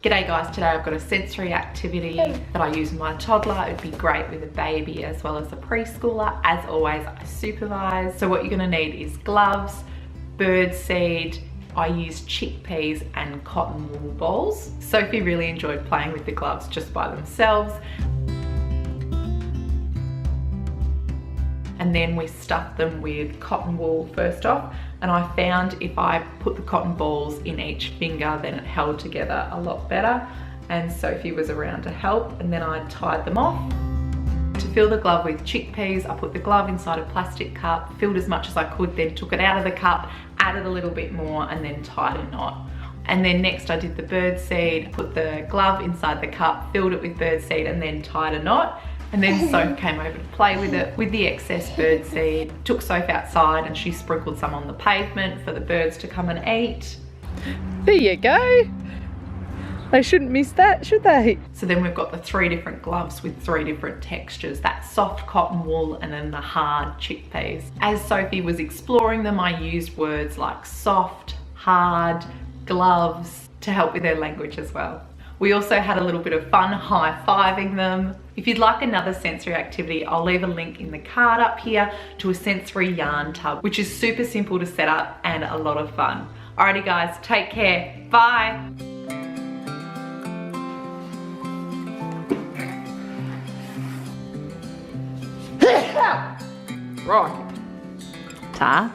G'day guys, today I've got a sensory activity that I use with my toddler. It'd be great with a baby as well as a preschooler. As always, I supervise. So what you're gonna need is gloves, birdseed. I use chickpeas and cotton wool balls. Sophie really enjoyed playing with the gloves just by themselves. And then we stuffed them with cotton wool first off. And I found if I put the cotton balls in each finger, then it held together a lot better. And Sophie was around to help, and then I tied them off. To fill the glove with chickpeas, I put the glove inside a plastic cup, filled as much as I could, then took it out of the cup, added a little bit more, and then tied a knot. And then next I did the birdseed, put the glove inside the cup, filled it with birdseed, and then tied a knot. And then Soph came over to play with it, with the excess birdseed. Took Soph outside and she sprinkled some on the pavement for the birds to come and eat. There you go. They shouldn't miss that, should they? So then we've got the 3 different gloves with 3 different textures. That soft cotton wool and then the hard chickpeas. As Sophie was exploring them, I used words like soft, hard, gloves to help with their language as well. We also had a little bit of fun high-fiving them. If you'd like another sensory activity, I'll leave a link in the card up here to a sensory yarn tub, which is super simple to set up and a lot of fun. Alrighty guys, take care, bye. Right. Ta.